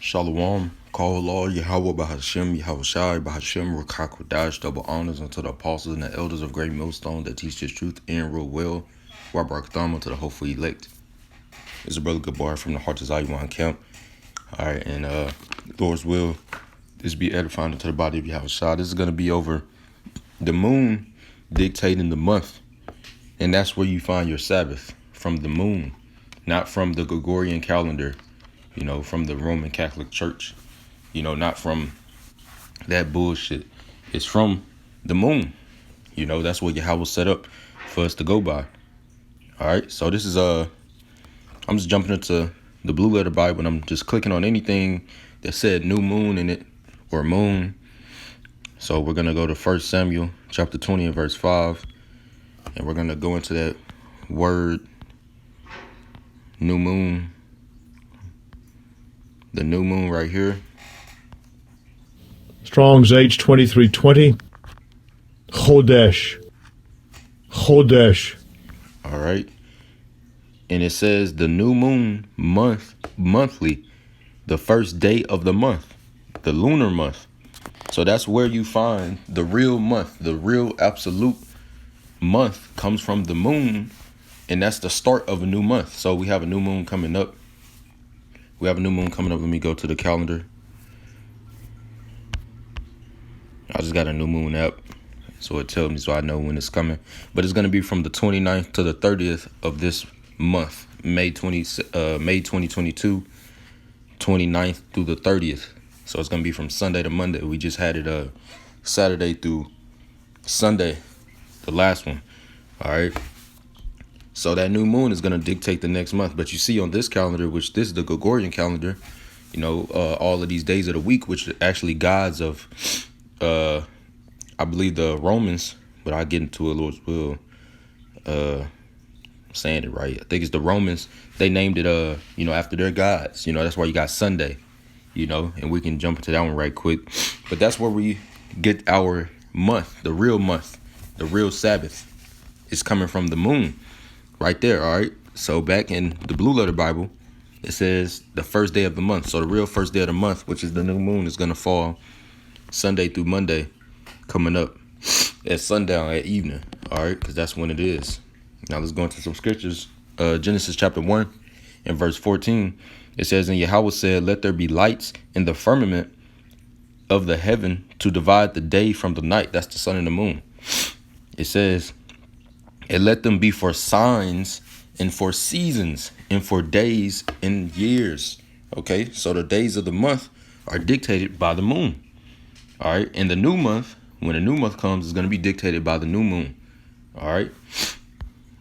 Shalom, call law, Yahweh Bahashem, Yahweh Shai, Bahashem, Rakakwadash, double honors unto the apostles and the elders of Great Millstone that teach this truth and real well. Wabaraktham to the hopeful elect. It's a brother Gabar from the Heart of Zion camp. Alright, and Lord's will, this be edifying unto the body of Yahweh Shai. This is going to be over the moon dictating the month. And that's where you find your Sabbath, from the moon, not from the Gregorian calendar. From the Roman Catholic Church, not from that bullshit. It's from the moon. That's what Yahweh set up for us to go by. All right. So this is, I'm just jumping into the Blue Letter Bible and I'm just clicking on anything that said new moon in it or moon. So we're going to go to 1 Samuel chapter 20 and verse 5. And we're going to go into that word, new moon. The new moon right here. Strong's H2320. Chodesh. All right. And it says the new moon monthly, the first day of the month, the lunar month. So that's where you find the real month, the real absolute month comes from the moon. And that's the start of a new month. So we have a new moon coming up. Let me go to the calendar. I just got a new moon app, so it tells me so I know when it's coming. But it's going to be from the 29th to the 30th of this month, May 2022, 29th through the 30th. So it's going to be from Sunday to Monday. We just had it Saturday through Sunday, the last one. All right. So that new moon is going to dictate the next month. But you see on this calendar, which this is the Gregorian calendar, all of these days of the week, which are actually gods of, I believe the Romans, but I'll get into it, Lord's will, saying it right. I think it's the Romans. They named it, after their gods. That's why you got Sunday, and we can jump into that one right quick. But that's where we get our month, the real Sabbath is coming from the moon. Right there, all right? So back in the Blue Letter Bible, it says the first day of the month. So the real first day of the month, which is the new moon, is going to fall Sunday through Monday coming up at sundown, at evening, all right? Because that's when it is. Now let's go into some scriptures. Genesis chapter 1 and verse 14. It says, and Yahweh said, let there be lights in the firmament of the heaven to divide the day from the night. That's the sun and the moon. It says, and let them be for signs and for seasons and for days and years. Okay, so the days of the month are dictated by the moon. All right, and the new month, when a new month comes, is going to be dictated by the new moon. All right,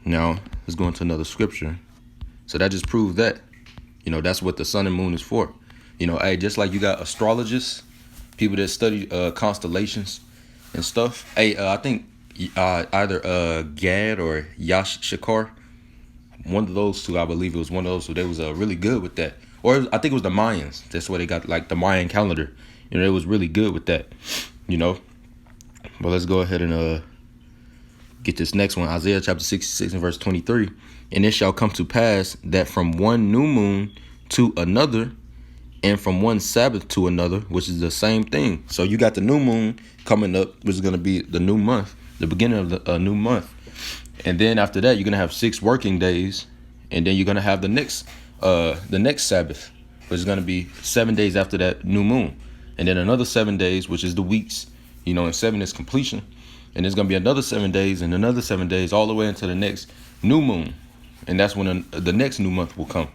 now let's go into another scripture. So that just proves that, that's what the sun and moon is for. Hey, just like you got astrologists, people that study constellations and stuff. Hey, I think either Gad or Yash Shakar, one of those two, I believe it was one of those two. They was really good with that. Or I think it was the Mayans. That's why they got like the Mayan calendar. It was really good with that. But let's go ahead and get this next one. Isaiah chapter 66 and verse 23. And it shall come to pass that from one new moon to another, and from one Sabbath to another, which is the same thing. So you got the new moon coming up, which is going to be the new month, the beginning of the new month. And then after that, you're going to have 6 working days. And then you're going to have the next Sabbath, which is going to be 7 days after that new moon. And then another 7 days, which is the weeks, and 7 is completion. And there's going to be another 7 days and another 7 days all the way into the next new moon. And that's when the next new month will come,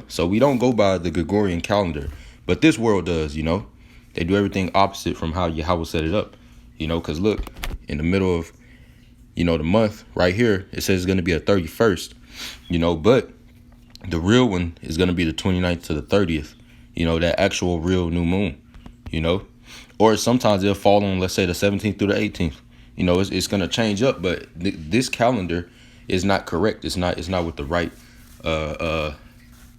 So we don't go by the Gregorian calendar, but this world does, They do everything opposite from how Yahweh set it up, because look, in the middle of, the month right here, it says it's going to be a 31st, but the real one is going to be the 29th to the 30th, that actual real new moon, or sometimes it'll fall on, let's say, the 17th through the 18th. It's going to change up, but this calendar is not correct. It's not with the right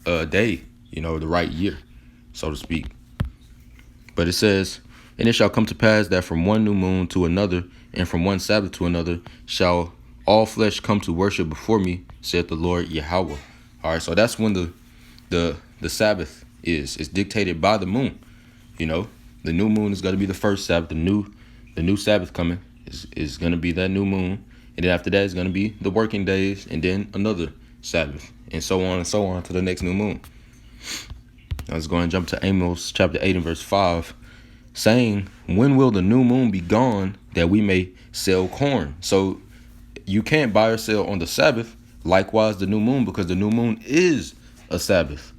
day, the right year, so to speak. But it says, and it shall come to pass that from one new moon to another, and from one Sabbath to another, shall all flesh come to worship before me, saith the Lord Yahweh. All right, so that's when the Sabbath is. It's dictated by the moon. You know, the new moon is going to be the first Sabbath. The new Sabbath coming is going to be that new moon. And then after that is going to be the working days and then another Sabbath and so on to the next new moon. Let's go and jump to Amos chapter 8 and verse 5, saying, when will the new moon be gone that we may sell corn? So you can't buy or sell on the Sabbath. Likewise, the new moon, because the new moon is a Sabbath,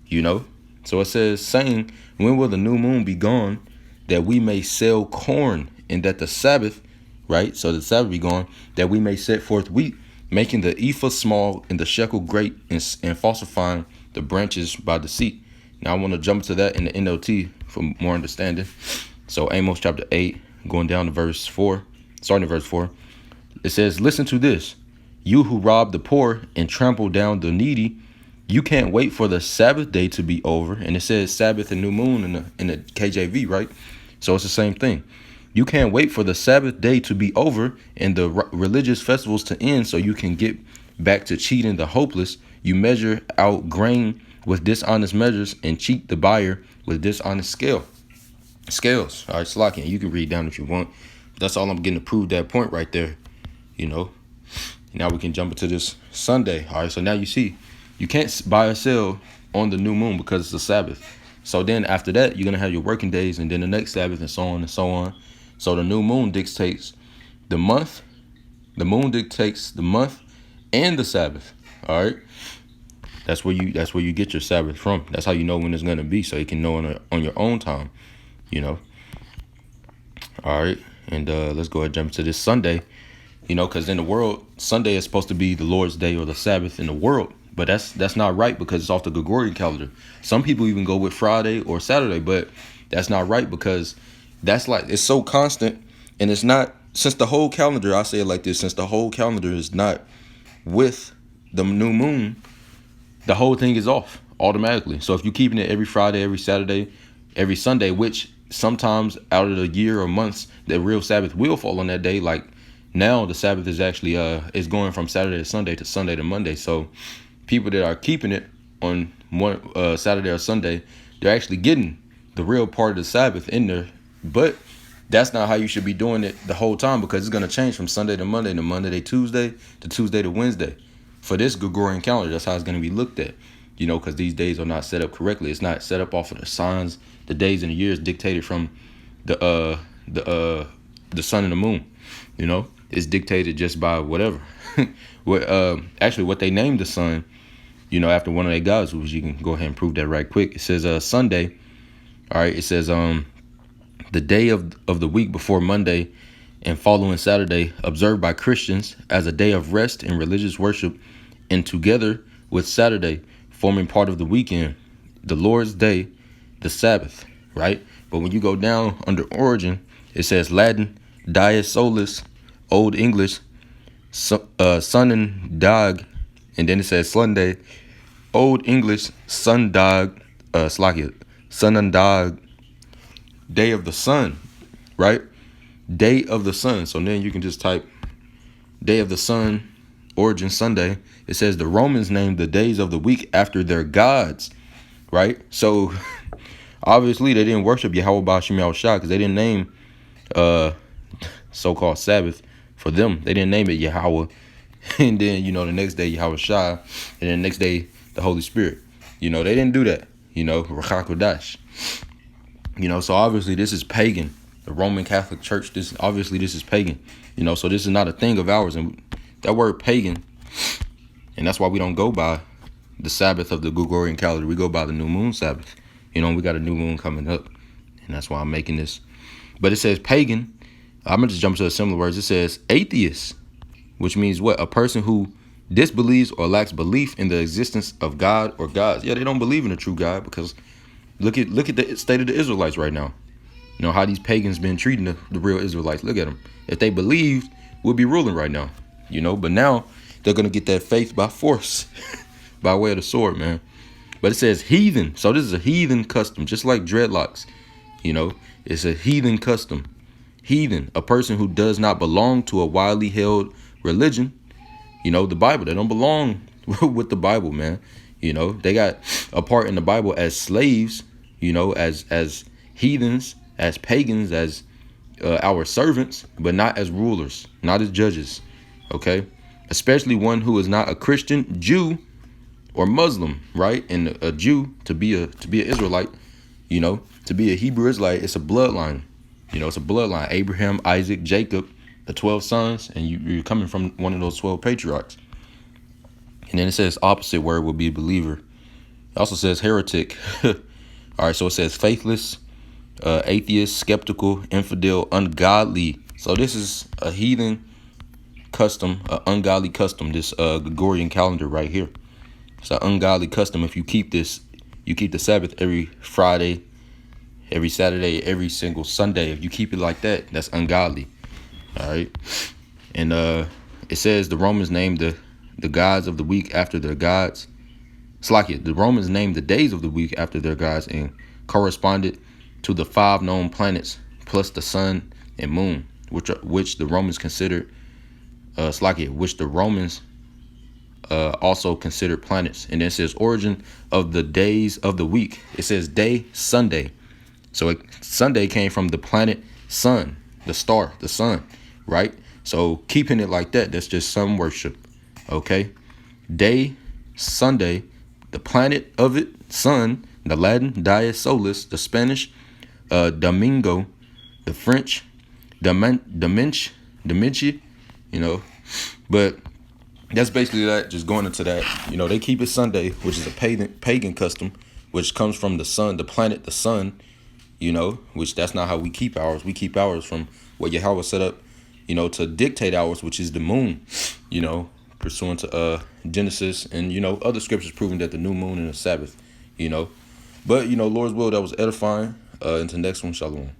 you know. So it says, saying, when will the new moon be gone that we may sell corn, and that the Sabbath, right? So the Sabbath be gone, that we may set forth wheat, making the ephah small and the shekel great, and falsifying the branches by deceit. Now I want to jump to that in the NLT for more understanding. So Amos chapter 8, going down to verse 4, starting at verse 4. It says, listen to this, you who rob the poor and trample down the needy. You can't wait for the Sabbath day to be over. And it says Sabbath and new moon in the KJV, right? So it's the same thing. You can't wait for the Sabbath day to be over and the religious festivals to end so you can get back to cheating the hopeless. You measure out grain with dishonest measures and cheat the buyer with dishonest scales. All right, Slocky, you can read down if you want. That's all I'm getting to prove that point right there. You know, now we can jump into this Sunday. All right, so now you see, you can't buy or sell on the new moon because it's a Sabbath. So then after that, you're going to have your working days and then the next Sabbath and so on and so on. So the new moon dictates the month. The moon dictates the month and the Sabbath. All right. That's where you get your Sabbath from. That's how you know when it's going to be. So you can know on your own time, you know. All right. And let's go ahead and jump to this Sunday. You know, because in the world, Sunday is supposed to be the Lord's day or the Sabbath in the world. But that's not right because it's off the Gregorian calendar. Some people even go with Friday or Saturday, but that's not right because that's like, it's so constant. And it's not, since the whole calendar, I say it like this, since the whole calendar is not with the new moon, the whole thing is off automatically. So if you're keeping it every Friday, every Saturday, every Sunday, which sometimes out of the year or months, the real Sabbath will fall on that day, like, now the Sabbath is actually is going from Saturday to Sunday to Monday. So people that are keeping it on one Saturday or Sunday, they're actually getting the real part of the Sabbath in there. But that's not how you should be doing it the whole time, because it's going to change from Sunday to Monday to Tuesday to Wednesday. For this Gregorian calendar, that's how it's going to be looked at, you know, because these days are not set up correctly. It's not set up off of the signs, the days and the years dictated from the sun and the moon, you know. It's dictated just by whatever. Actually, what they named the sun, you know, after one of their gods, which you can go ahead and prove that right quick. It says Sunday. All right. It says the day of the week before Monday and following Saturday, observed by Christians as a day of rest and religious worship, and together with Saturday forming part of the weekend, the Lord's day, the Sabbath. Right. But when you go down under origin, it says Latin, dies solis, Old English, sun and dog, and then it says Sunday, Old English, sun dog, sun and dog, day of the sun, right? Day of the sun. So then you can just type day of the sun, origin Sunday. It says the Romans named the days of the week after their gods, right? So obviously they didn't worship Yahweh Ba'Shem Yahushua because they didn't name so-called Sabbath for them. They didn't name it Yahweh. And then, you know, the next day Yahweh Shai, and then the next day the Holy Spirit. You know, they didn't do that. You know, Rachakodash. You know, so obviously this is pagan. The Roman Catholic Church, this is pagan. You know, so this is not a thing of ours. And that word pagan, and that's why we don't go by the Sabbath of the Gregorian calendar. We go by the new moon Sabbath. You know, we got a new moon coming up. And that's why I'm making this. But it says pagan. I'm going to just jump to the similar words. It says atheist, which means what? A person who disbelieves or lacks belief in the existence of God or gods. Yeah, they don't believe in a true God because look at the state of the Israelites right now. You know, how these pagans been treating the real Israelites. Look at them. If they believed, we'll be ruling right now. You know, but now they're going to get that faith by force, by way of the sword, man. But it says heathen. So this is a heathen custom, just like dreadlocks. You know, it's a heathen custom. Heathen, a person who does not belong to a widely held religion. You know, the Bible, they don't belong with the Bible, man. You know, they got a part in the Bible as slaves, you know, as heathens, as pagans, as our servants, but not as rulers, not as judges. Okay, especially one who is not a Christian, Jew, or Muslim, right? And a Jew, to be an Israelite, you know, to be a Hebrew Israelite, it's a bloodline. You know, it's a bloodline. Abraham, Isaac, Jacob, the 12 sons, and you're coming from one of those 12 patriarchs. And then it says opposite word will be believer. It also says heretic. All right, so it says faithless, atheist, skeptical, infidel, ungodly. So this is a heathen custom, an ungodly custom, this Gregorian calendar right here. It's an ungodly custom. If you keep this, you keep the Sabbath every Friday, every Saturday, every single Sunday. If you keep it like that, that's ungodly. All right. And it says the Romans named the gods of the week after their gods. It's like it. The Romans named the days of the week after their gods and corresponded to the 5 known planets plus the sun and moon, which the Romans considered which the Romans also considered planets. And then it says origin of the days of the week. It says day, Sunday. So Sunday came from the planet sun, the star, the sun, right? So keeping it like that, that's just sun worship. Okay. Day, Sunday, the planet of it, sun, the Latin, dies solis, the Spanish, domingo, the French, dimenci, you know. But that's basically that, just going into that. You know, they keep it Sunday, which is a pagan custom, which comes from the sun, the planet, the sun, you know, which that's not how we keep ours. We keep ours from what Yahweh set up, you know, to dictate ours, which is the moon, you know, pursuant to Genesis and, you know, other scriptures proving that the new moon and the Sabbath, you know. But, you know, Lord's will, that was edifying. Until next one, shalom.